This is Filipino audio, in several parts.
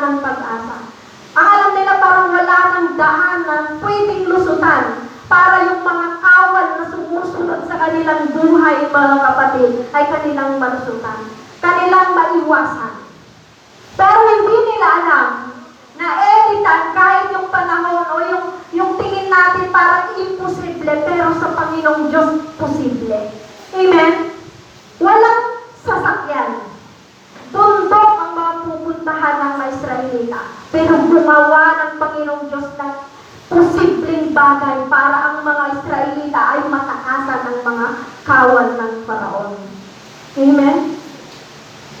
ng pag-asa. Alam nila parang wala ng daan na pwedeng lusutan para yung mga kawal na sumusunod sa kanilang buhay, mga kapatid, ay kanilang malusutan, kanilang maiwasan. Pero hindi nila alam na editan kahit yung panahon o yung tingin natin parang imposible, pero sa Panginoong Diyos posible. Amen? Walang sasakyan. Bundok ang mga pupuntahan ng mga Israelita. Pero gumawa ng Panginoong Diyos ng posibleng bagay para ang mga Israelita ay matakasan ng mga kawal ng Faraon. Amen?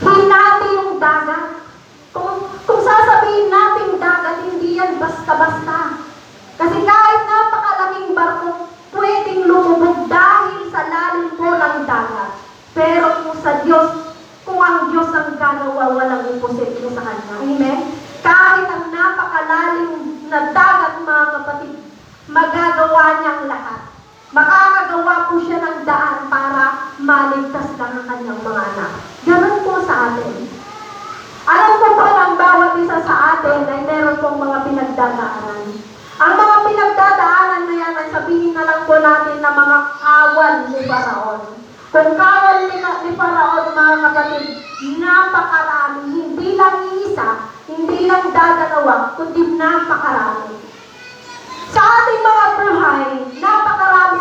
Hinati yung dagat. Kung sasabihin natin dagat, hindi yan basta-basta. Kasi kahit napakalaking barko, pwedeng lumubog dahil sa lalim po ng dagat. Pero kung sa Diyos, kung ang Diyos ang gagawa, walang imposible sa Kanya. Amen? Kahit ang napakalalim na dagat, mga kapatid, magagawa niyang lahat. Makakagawa po siya ng daan para maligtas lang ang kanyang mga anak. Ganun po sa atin. Alam ko po ang bawat isa sa atin ay meron pong mga pinagdadaanan. Ang mga pinagdadaanan na yan ay sabihin na lang po natin na mga kawal ni Faraon. Kung kawal ni Faraon, mga kapatid, napakarami, hindi lang iisa, hindi lang dadalawa, kundi napakarami. Sa ating mga buhay, napakarami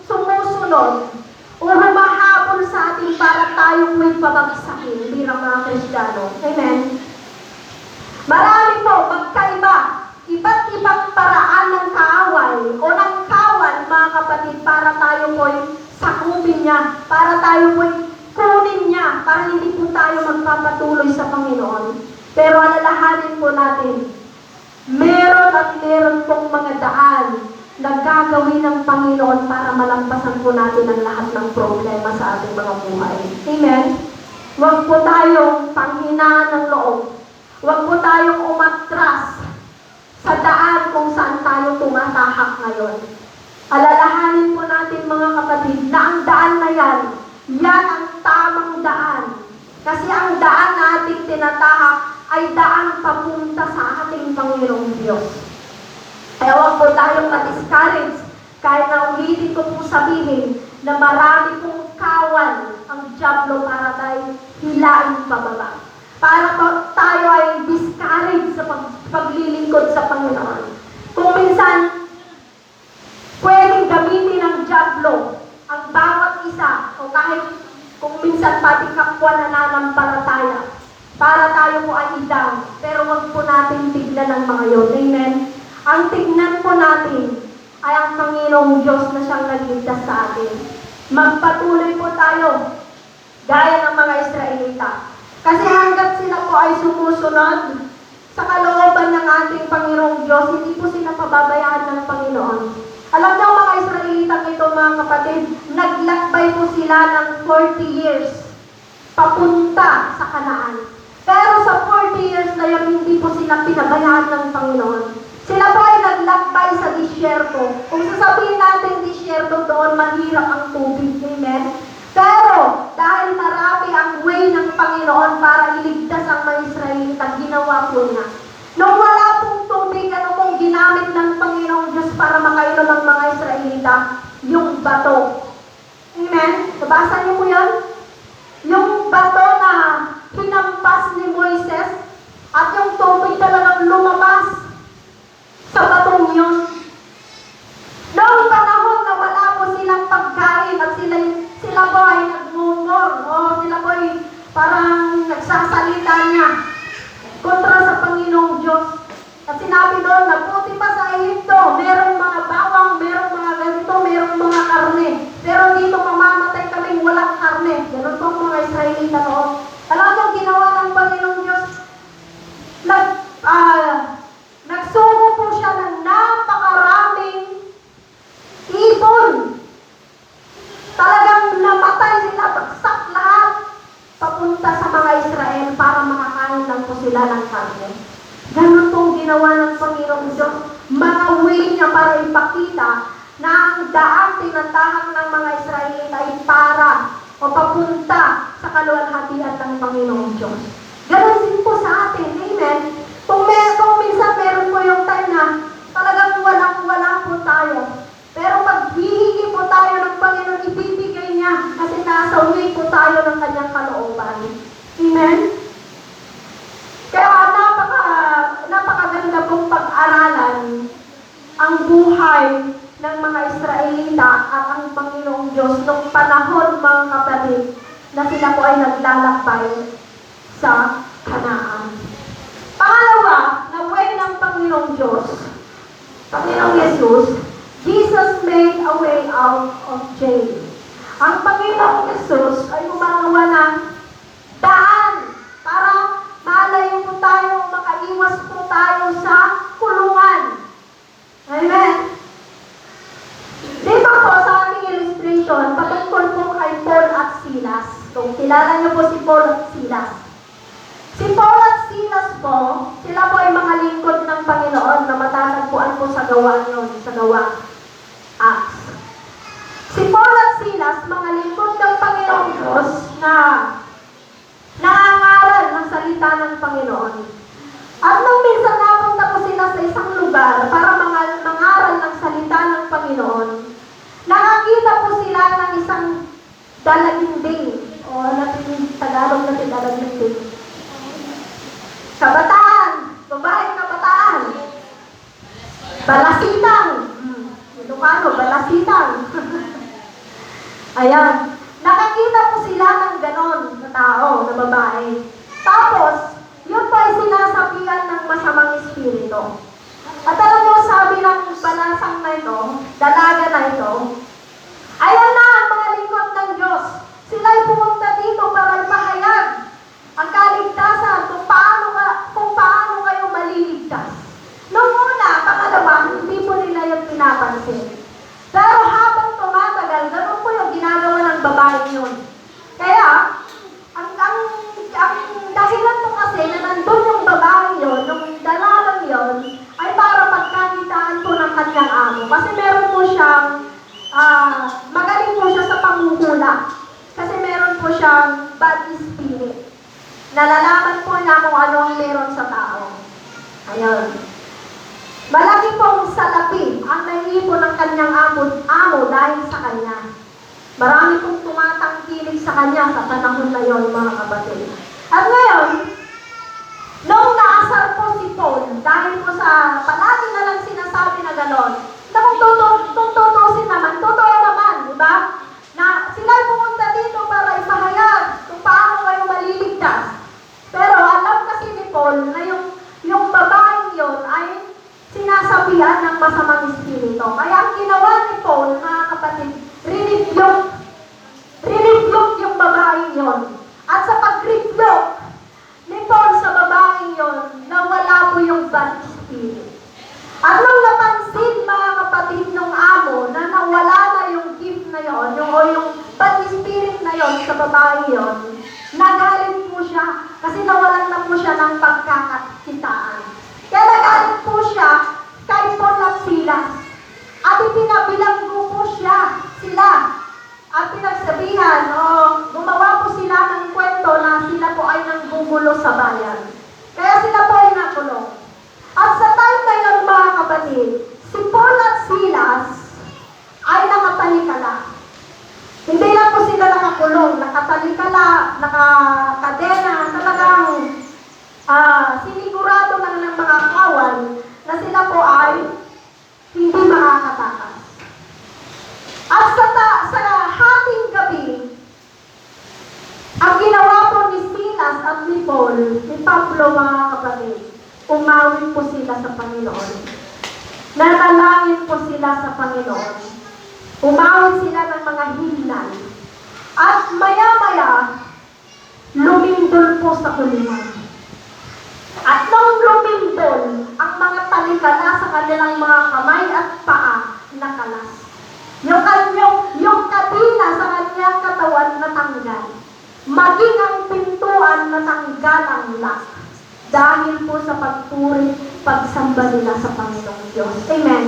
sumusunod o humahabol sa atin para tayo may pabagsakin bilang mga Kristiyano. Amen? Marami po, magkaiba, iba't ibang paraan ng kaaway o ng kawal, mga kapatid, para tayo po'y sakupin niya, para tayo po'y kunin niya, para hindi po tayo magpapatuloy sa Panginoon. Pero alalahanin po natin, meron at meron pong mga daan na gagawin ng Panginoon para malampasan po natin ang lahat ng problema sa ating mga buhay. Amen? Huwag po tayong panghinaan ng loob. Huwag po tayong umatras sa daan kung saan tayo tumatahak ngayon. Alalahanin po natin, mga kapatid, na ang daan na yan ang tamang daan. Kasi ang daan na ating tinatahak ay daan papunta sa ating Panginoong Diyos. Kaya huwag po tayong ma-discourage kahit na ulitin ko po sabihin na marami pong kawal ang dyablo para tayo hilain pababa. Para po tayo ay discourage sa paglilingkod sa Panginoon. Kung minsan, pwedeng gamitin ng dyablo ang bawat isa o kahit kung minsan pati kapwa nananampalataya para tayo po ay i-down. Pero huwag po natin tignan ang mga yun. Amen? Ang tignan po natin ay ang Panginoong Diyos na siyang nagligtas sa atin. Magpatuloy po tayo gaya ng mga Israelita. Kasi hanggat sila po ay sumusunod sa kalooban ng ating Panginoong Diyos, hindi po sila pababayaan ng Panginoon. Alam niyo mga Israelita ito, mga kapatid, naglakbay po sila ng 40 years papunta sa Kanaan. Pero sa 40 years na yun, hindi po sila pinabayaan ng Panginoon. Sila po ay naglakbay sa disyerto. Kung sasabihin natin disyerto doon, mahirap ang tubig. Amen? Pero, dahil marami ang way ng Panginoon para iligtas ang mga Israelita, ginawa po niya. Nung wala pong tubig, ano pong ginamit ng Panginoong Diyos para makainom ang mga Israelita? Yung bato. Amen? Nabasa niyo po yan? Yung bato na hinampas ni Moises at yung tubig talagang lumabas sa batong yun. Noong panahon na wala po silang pagkain at sila po ay nagmumor o sila po ay parang nagsasalita niya kontra sa Panginoong Diyos. At sinabi doon na puti pa sa Egypto, merong mga bawang, merong mga ganito, merong mga karne. Pero dito mamamatay kaming walang karne. Ganun po mga Israelita noon. Alam mo, ginawa ng Panginoong Diyos, nagsugo po siya ng napakaraming ibon. Talagang namatay sila, bagsak lahat, papunta sa mga Israel para makakain lang po sila ng karne. Ganun pong ginawa ng Panginoong Diyos. Mga way niya para ipakita na ang daan tinatahak ng mga Israelita ay para o papunta sa kaluwalhatian ng Panginoong Diyos. Ganun din po sa atin. Amen? Kung na sila po ay naglalakbay sa Kanaan. Pangalawa, na way ng Panginoong Diyos, Panginoong Jesus, Jesus made a way out of jail. Ang Panginoong Jesus ay gumagawa ng daan para malayo po tayo, makaiwas po tayo sa kulungan. Amen? Di ba po sa ating illustration, patungkol po kay Paul at Silas. Kung kilala niyo po si Paul at Silas. Si Paul at Silas po, sila po ay mga lingkod ng Panginoon na matatagpuan po sa gawa yun, sa gawa Acts. Si Paul at Silas, mga lingkod ng Panginoong Diyos na nangangaral ng salita ng Panginoon. At nung minsan napunta po sila sa isang lugar para mangaral ng salita ng Panginoon, nakakita po sila ng isang dalaginding, o natin Tagalog natin dalaginding. Kabataan, babaeng kabataan. Balasitang. Ilocano, balasitang. Ayan. Nakakita po sila ng ganon na tao, na babae. Tapos, yun pa ay sinasabihan ng masamang espiritu. At alam mo, sabi ng balasang na ito, dalaga na ito, ayan na ang mga lingkod ng Diyos. Sila ay pumunta dito para ipahayag ang kaligtasan kung paano kayo maliligtas. Noong una, pangalawa, hindi po nila yung pinapansin. Pero habang tumatagal, ganun po yung ginagawa ng babae yun. Kaya, ang dahilan po kasi na nandun yung babae yun, yung dalalang yun, ay para pagkakitaan po ng kanyang amo. Kasi meron po siyang, magaling po siya sa panghuhula. Kasi meron po siyang bad spirit. Nalalaman po niya kung ano ang meron sa tao. Ayun. Malaki pong salapi ang naiipon ng kanyang amo dahil sa kanya. Marami pong tumatangkilik sa kanya sa panahon na yon, mga kapatid. At ngayon, nung naasar po si Paul, dahil po sa palagi na lang sinasabi na gano'n, na kung tutusin naman, totoo naman, di ba? Na sila pumunta dito para ipahayag kung paano kayo maliligtas. Pero alam kasi ni Paul na yung babaeng yon ay sinasabihan ng masamang espiritu. Kaya ang ginawa ni Paul, mga kapatid, re-rebuke yung babaeng yon. At sa pag-rebuke ni Paul sa babaeng yon, nawala po yung bad spirit. At nung napansin, mga kapatid, nung amo na nawala na yung gift na yon, yung bad spirit na yon sa babae yon, nagalit po siya kasi nawalan na po siya ng pagkakakitaan. Kaya nagalit po siya kay Paul at Silas. At ipinabilanggo po sila. At pinagsabihan, gumawa po sila ng kwento na sila po ay nanggugulo sa bayan. Kaya sila po ay nakulong. At sa time na yun, mga kapatid, si Paul at Silas ay nakatalikala. Hindi lang po sila nakakulong, nakatalikala, nakakadena, talagang sinigurado lang ng mga kawan na sila po ay hindi makakatakas. At sa hating gabi, ang ginawa po ni Silas at ni Paul, ni Pablo, mga kapatid, umawit po sila sa Panginoon. Nanalangin po sila sa Panginoon. Umawit sila ng mga himlan. At maya-maya, lumindol po sa kulungan. At nung lumindol, ang mga talikala sa kanilang mga kamay at paa nakalas. Yung kadina sa kanyang katawan natanggal. Maging ang pintuan natanggal ang lock. Dahil po sa pagpuri, pagsamba nila sa Panginoong Diyos. Amen.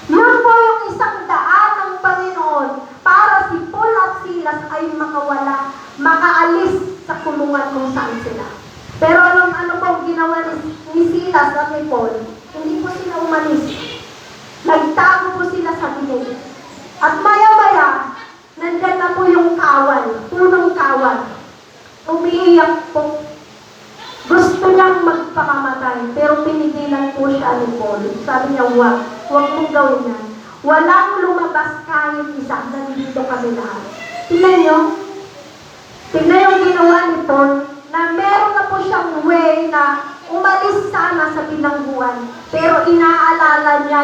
Yun po yung isang daan ng Panginoon para si Paul at Silas ay makaalis sa kulungan kung saan sila. Pero ano pong ginawa ni Silas at ni Paul? Hindi po sila umalis. Nagtago po sila sa gilid. At maya-maya, nandyan na po yung kawan, punong kawan. Umiiyak po. Gusto niyang magpakamatay, pero pinigilan po siya ni Paul. Sabi niya, huwag mong gawin yan. Walang lumabas kahit isa, nandito kami lahat. Tingnan niyo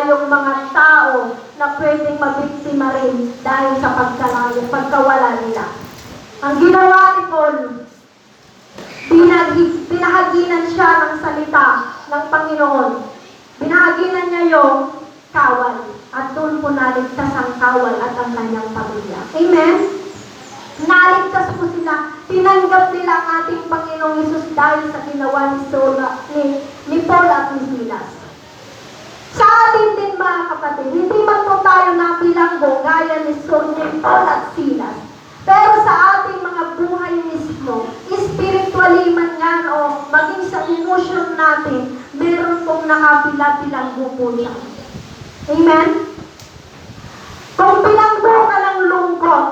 tayong mga tao na pwedeng mabiktima rin dahil sa pagkawala nila. Ang ginawa ni Paul, binahaginan siya ng salita ng Panginoon. Binahaginan niya yung kawal. At doon po naligtas ang kawal at ang kanyang pamilya. Amen? Naligtas po sila. Tinanggap nila ang ating Panginoong Hesus dahil sa ginawa ni Paul at ni Silas. Sa atin din mga kapatid, hindi man po tayo nabilanggo gaya ni Paul at Silas. Pero sa ating mga buhay mismo, spiritually man yan o maging sa emotion natin, meron pong nakabilanggo po yan. Amen? Kung bilanggo ka ng lungkot,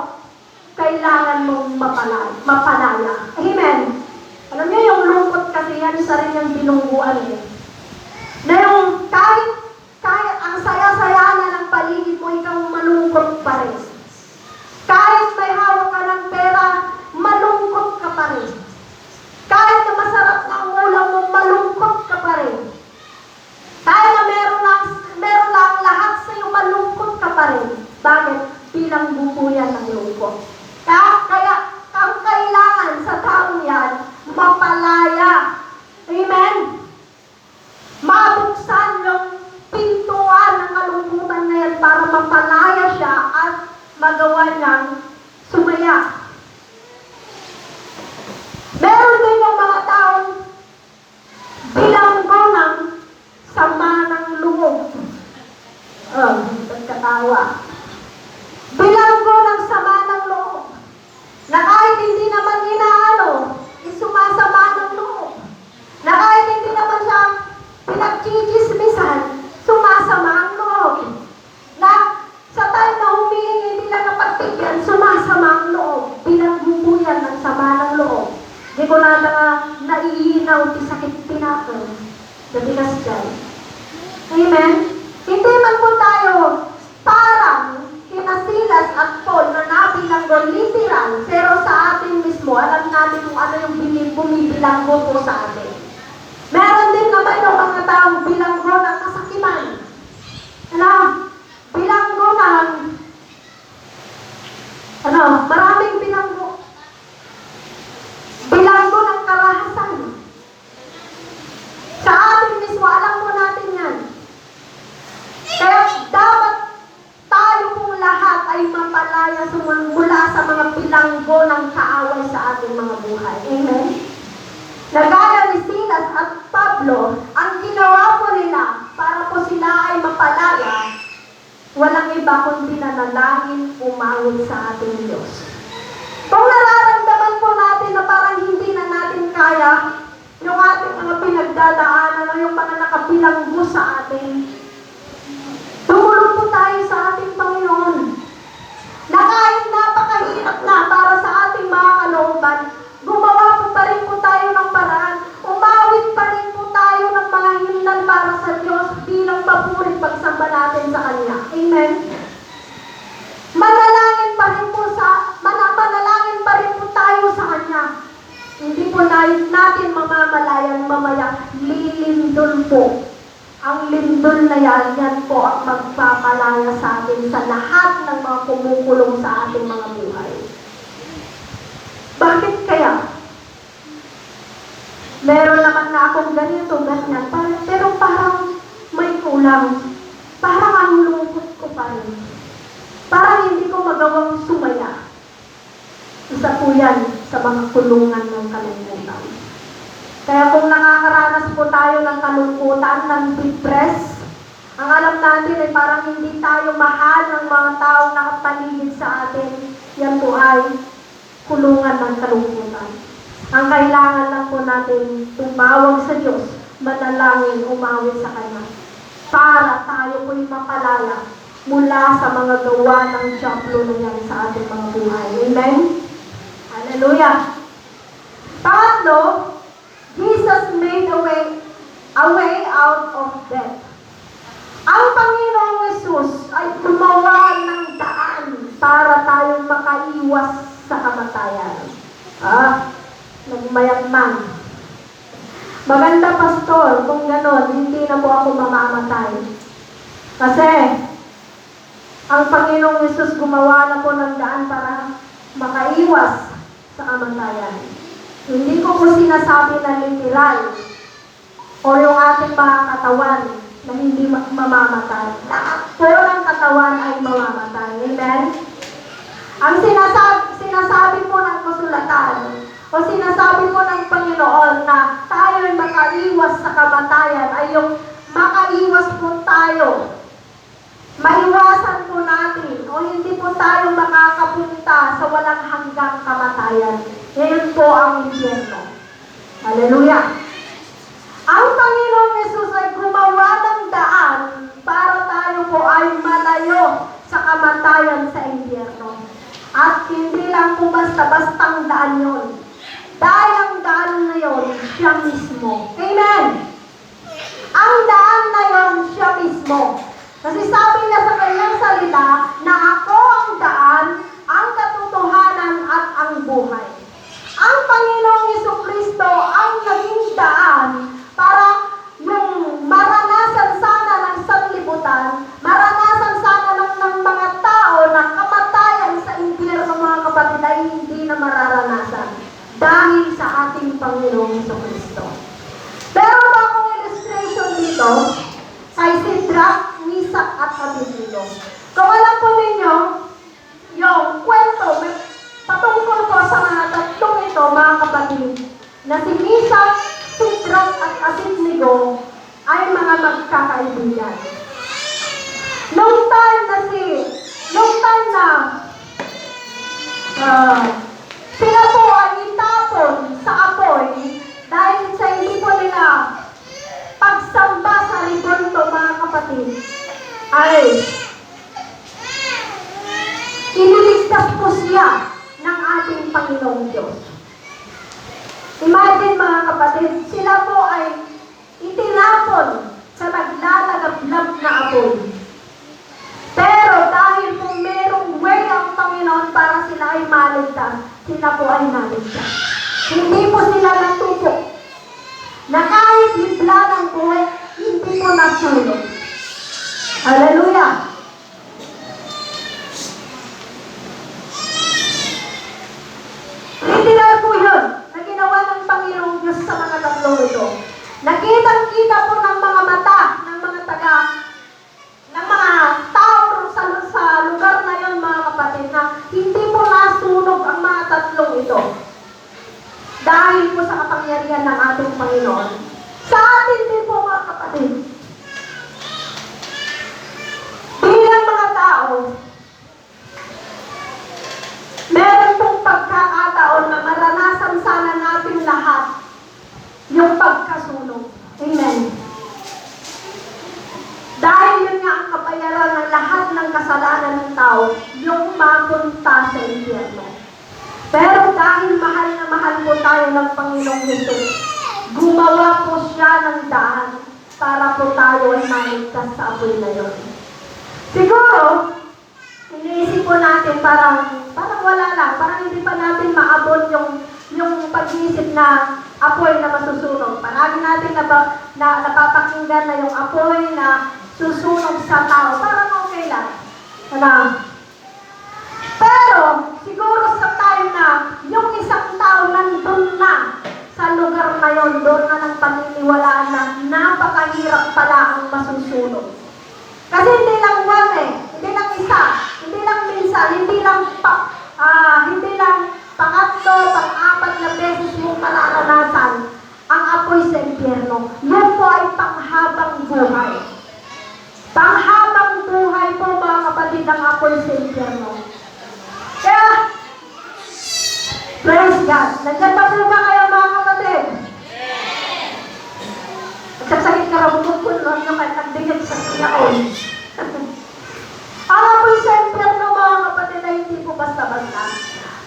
kailangan mong mapalaya. Amen? Alam niyo yung lungkot kasi yan sa rin yung bilungguan eh. Na yung kahit ang saya-saya na ng paligid mo, ikaw malungkot pa rin. Kahit may hawak ka ng pera, malungkot ka pa rin. Kahit na masarap na ang ulam mo, malungkot ka pa rin. Kahit na meron lang lahat sa iyo, malungkot ka pa rin. Bakit? Bilang bubuyan ng lungkot. Kaya ang kailangan sa taong yan, mapalaya. Amen? Mabuksan yung pintuan ng kalungkutan na yan para mapalaya siya at magawa niyang sumaya. Meron din yung mga taong bilanggo ng sama ng loob. Nagkatawa. Bilanggo ng sama ng loob. Na kahit hindi naman inaano, sumasama ng loob. Na kahit hindi naman siya pinagchichismisan, sumasama ang loob. Na sa time na humihingi hindi lang napagbigyan, sumasama ang loob. Bilanggo yan ng sama ng loob. Di ko na naiinaw, di sakit tinapon. Nabigas dyan. Amen? Hindi man po tayo parang kina Silas at Paul na nabilanggo literal, pero sa atin mismo, alam natin kung ano yung bumibilanggo po sa atin. Meron din naman yung mga taong bilanggo ng kasakiman. Bilanggo ng maraming bilanggo. Bilanggo ng karahasan. Sa atin mismo, alam po natin yan. Kaya dapat tayo pong lahat ay mapalaya mula sa mga bilanggo ng kaaway sa ating mga buhay. Amen? Nagaya ni Silas at Pablo, ang ginawa po nila para po sila ay mapalaya, walang iba kundi nanalangin, umawit sa ating Diyos. Kung nararamdaman po natin na parang hindi na natin kaya yung ating mga pinagdadaanan o yung mga nakabilanggo sa atin, tumulong po tayo sa ating Panginoon. Na kahit napakahirap na para sa ating mga kalooban, gumawa po pa rin po tayo ng paraan. Umawit pa rin po tayo ng mga himnan para sa Diyos bilang papurit pagsamba natin sa Kanya. Amen? Manalangin pa rin po tayo sa Kanya. Hindi po natin mamamalayan mamaya, lilindol po. Ang lindol na yan po ang magpapalaya sa atin sa lahat ng mga kumukulong sa ating mga buhay. Bakit kaya? Meron naman na akong ganito, ganyan, pero parang may kulang. Parang ang lungkot ko pa rin. Parang hindi ko magawang sumaya. Isa po yan sa mga kulungan ng kalungkutan. Kaya kung nakakaranas po tayo ng kalungkutan, ng depress, ang alam natin ay parang hindi tayo mahal ng mga taong nakapaligid sa atin, yan po ay kulungan ng kalungkutan. Ang kailangan lang po natin tumawag sa Diyos, manalangin, umawit sa Kanya, para tayo po'y mapalaya mula sa mga gawa ng diablo na yan sa ating mga buhay. Amen? Hallelujah! Pangatlo, Jesus made a way out of death. Ang Panginoong Hesus ay gumawa ng daan para tayong makaiwas sa kamatayan. Nagmayagman. Maganda, pastor, kung gano'n, hindi na po ako mamamatay. Kasi, ang Panginoong Yesus gumawa na po ng daan para makaiwas sa kamatayan. Hindi ko po sinasabi na literal o yung ating mga katawan na hindi mamamatay. Lahat po ng katawan ay mamamatay. Amen? Ang sinasabi po ng kasulatan o sinasabi po ng Panginoon na tayo ay makaiwas sa kamatayan ay yung makaiwas po tayo. Maiwasan po natin o hindi po tayo makakapunta sa walang hanggang kamatayan. Ngayon po ang impyerno. Hallelujah! Ang Panginoong Yesus ay gumawa ng daan para tayo po ay malayo sa kamatayan sa impyerno. At hindi lang po basta-bastang daan yun. Dahil ang daan na yun, siya mismo. Amen! Ang daan na yun, siya mismo. Kasi sabi niya sa kanyang salita na ako ang daan, ang katotohanan at ang buhay. Ang Panginoong Jesucristo ang naging daan para yung maranasan sana ng sanlibutan, maranasan sana ng mga tao na kamatayan sa impyerno mga kapatid ay hindi na mararanasan dahil sa ating Panginoong Jesucristo. Meron ba akong illustration dito kay Sidrak, Misak at Abednego? Kung alam po ninyo, yung kwento patungkol po sa mga tatlong ito, mga kapatid, na si Misak, Sidrak at Abednego ay mga magkakaibigan. Nung time na sila po ay itapon sa apoy dahil sa hindi po nila pagsamba sa libunto, mga kapatid, ay iniligtas po siya ng ating Panginoong Diyos. Imagine, mga kapatid, sila po ay itinapon sa naglalagablab na apoy. Pero dahil po merong way ang Panginoon para sila ay maligtas, sila po ay naligtas. Hindi po sila natutok. Na kahit hibla ng buhay, hindi po nasulog. Hallelujah! Literal po yun na ginawa ng Panginoong Diyos sa mga tatlong ito. Nakitang-kita po ng mga mata, ng mga tao sa lugar na yun, mga kapatid, na hindi po nasunog ang mga tatlong ito. Dahil po sa kapangyarihan ng ating Panginoon. Sa atin din po, mga kapatid. Bilang mga tao, meron pong pagkakataon na maranasan sana natin lahat yung pagkasunog. Amen. Dahil yun nga ang kapayaran ng lahat ng kasalanan ng tao, yung mapunta sa impyerno. Pero dahil mahal na mahal po tayo ng Panginoong Jesus, gumawa po siya ng daan para po tayo ay maligtas sa apoy na yun. Siguro, iniisip po natin parang wala lang, parang hindi pa natin maabot yung pag-iisip na apoy na masusunog. Parang natin napapakinggan na yung apoy na susunog sa tao. Parang okay lang. Pero, siguro sa time na yung isang tao nandun na sa lugar na yon, doon na ng paniniwalaan na napakahirap pala ang masusunog. Kasi hindi lang one hindi lang isa, hindi lang minsan, hindi lang pangatlo, pang-apat na beses mong mararanasan ang apoy sa impyerno. Yun po ay panghabang buhay. Panghabang buhay po, mga kapatid, ang apoy sa impyerno. Kaya, praise God. Nandiyan pa po ba kayo, mga kapatid? Nagsasakit ka raw po yung nagdingit sa siyaon. Ang apoy sa impyerno, mga kapatid, ay hindi po basta-basta.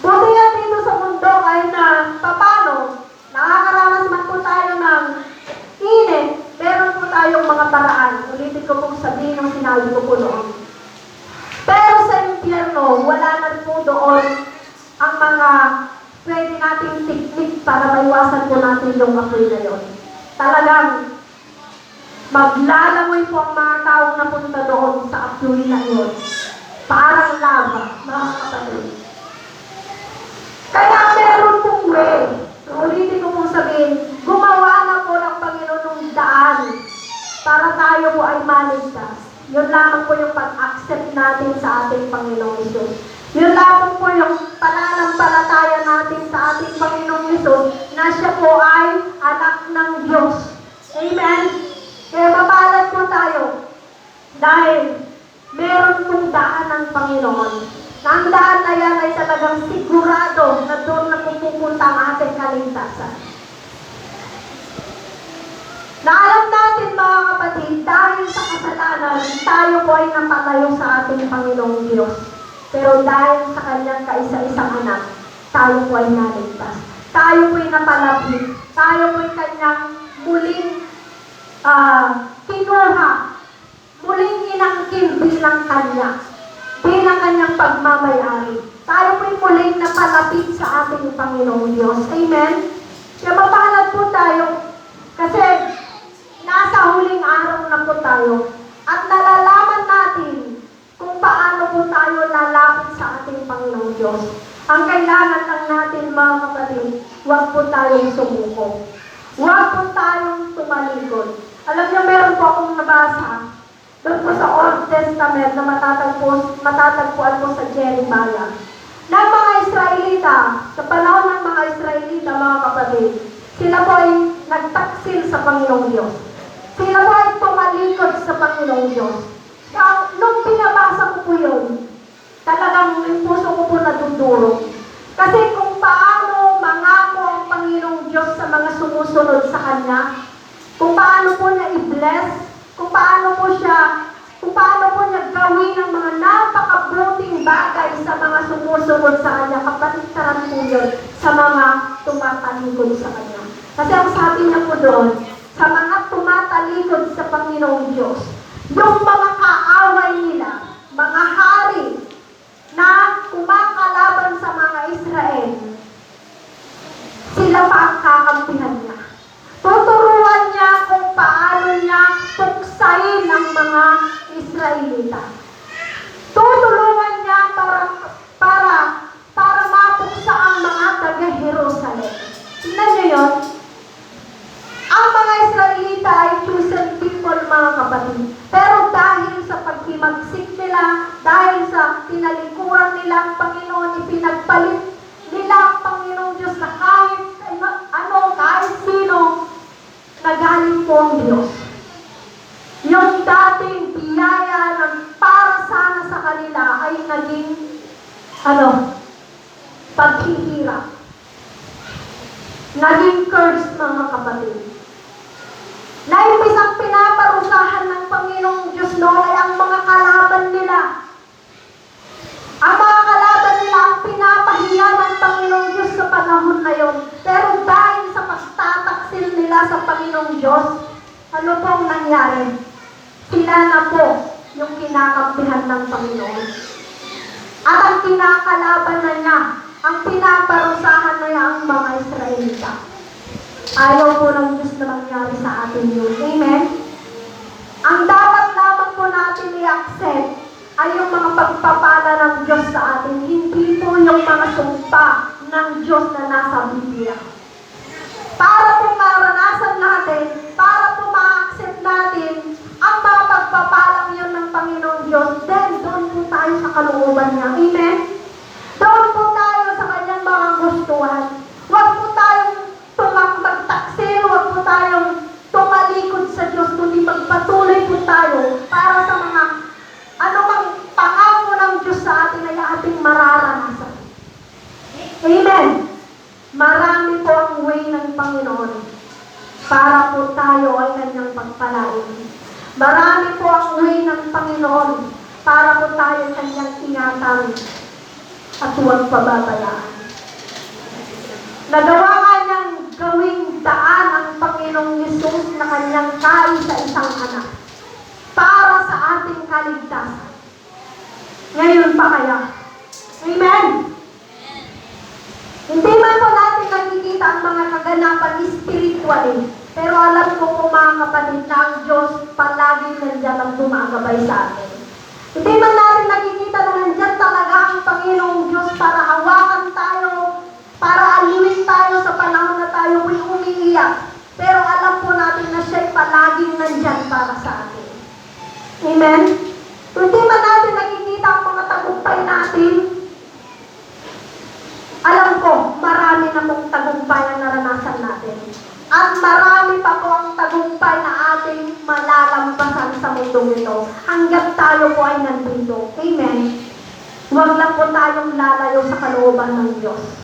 Buti nga dito sa mundo ay na papano, nakakaranas man po tayo ng init, meron po tayong mga paraan. Ulitin ko pong sabihin ng sinabi ko po noon. Pero sa impyerno, wala na po doon ang mga pwede nating teknik para maiwasan po natin yung apoy na yun. Talagang Maglalangoy po ang mga taong napunta doon sa apoy na yun. Parang lava, mga kapatid. Kaya meron pong way. Ulitin ko pong sabihin, gumawa na po ng Panginoon ng daan para tayo po ay maligtas. Yun lamang po yung pag-accept natin sa ating Panginoong Isus. Yun lamang po yung pananampalataya natin sa ating Panginoong Isus na siya po ay anak ng Diyos. Amen? Kaya mapalad po tayo dahil meron pong daan ng Panginoon. Na ang daan na yan ay talagang sigurado na doon na pupunta ang ating kaligtasan. Na alam natin mga kapatid, dahil sa kasalanan, tayo po ay napalayo sa ating Panginoong Diyos. Pero dahil sa kanyang kaisa-isang anak, tayo po ay naligtas. Tayo po ay napalapit. Tayo po ay kanyang muling kinuha. Muling inangkin bilang kanya. Bilang kanyang pagmamayari. Tayo po ay muling napalapit sa ating Panginoong Diyos. Amen? Kaya mapalad po tayo. Kasi nasa huling araw na po tayo. At nalalaman natin kung paano po tayo lalapit sa ating Panginoong Diyos. Ang kailangan lang natin mga kapatid, huwag po tayong sumuko. Huwag po tayong tumalikod. Alam niyo, meron po akong nabasa doon po sa Old Testament na matatagpuan po sa Jeremiah. Ng mga Israelita, sa panahon ng mga Israelita, mga kapatid, sila po ay nagtaksil sa Panginoong Diyos. Sila po ay tumalikod sa Panginoong Diyos. Nung pinabasa ko po yun, talagang yung puso ko po nadudurog. Kasi kung paano mangako ang Panginoong Diyos sa mga sumusunod sa Kanya, kung paano po niya i-bless, kung paano po niya gawin ang mga napakabuting bagay sa mga sumusunod sa Kanya, kapalitan po yun sa mga tumatalikod sa Kanya. Kasi ang sabi niya po doon, sa mga tumatalikod sa Panginoong Diyos, yung mga kaaway nila, mga hari na kumakalaban sa mga Israel, sila pa ang kakampihan niya. Tuturuan niya kung paano niya tuksain ang mga Israelita. Tutulungan niya para mapuksa ang mga taga-Jerusalem. Tingnan niyo yun? Ang mga Israelita ay chosen people, mga kapatid. Pero dahil sa paghimagsik nila, dahil sa tinalikuran nila ang Panginoon, ipinagpalit nila ang Panginoong Diyos na kahit sino, nagaling po ang Diyos. Yung dating biyaya ng para sana sa kanila ay naging paghihirap. Naging curse, mga kapatid. Naimpisang pinaparusahan ng Panginoong Diyos noon ay ang mga kalaban nila. Ang mga kalaban nila ang pinapahiya ng Panginoong Diyos sa panahon na yon. Pero dahil sa pagtataksil nila sa Panginoong Diyos, ano po ang nangyari? Sila na po yung kinakampihan ng Panginoon. At ang kinakalaban na niya, ang pinaparusahan na niya ang mga Israelita. Ayaw po ng Diyos na mangyari sa atin yun. Amen? Ang dapat lamang po natin i-accept ay yung mga pagpapala ng Diyos sa atin. Hindi po yung mga sumpa ng Diyos na nasa Biblia. Para po maranasan natin, para po ma-accept natin ang mga pagpapalang yun ng Panginoong Diyos, then doon po tayo sa kalooban niya. Amen? Doon po tayo sa kanyang mga gustuhan. Huwag po tayong magtaksil, huwag po tayong tumalikod sa Diyos, kundi magpatuloy po tayo para sa mga anumang pangako ng Diyos sa atin ay ating mararanasan. Amen? Marami po ang way ng Panginoon para po tayo ay kanyang pagpalain. Marami po ang way ng Panginoon para po tayo kanyang ingatan at huwag pababayaan. Nagawa nga niyang gawing daan ang Panginoong Yesus na kanyang kaisa-isang anak para sa ating kaligtasan. Ngayon pa kaya? Amen? Hindi man po natin nakikita ang mga kaganapan spiritually, pero alam ko po mga kapatid, na ang Diyos palaging nandiyan ang gumagabay sa atin. Hindi man natin nakikita na nandiyan talaga ang Panginoong Diyos para hawakan tayo, para aliwin tayo sa panahon na tayo may umiiyak. Pero alam po natin na siya'y palaging nandyan para sa atin. Amen? Hindi man natin nakikita ang mga tagumpay natin, alam ko, marami na pong tagumpay na naranasan natin. At marami pa po ang tagumpay na ating malalampasan sa mundong ito hanggang tayo po ay nandito. Amen? Huwag lang po tayong lalayo sa kalooban ng Diyos.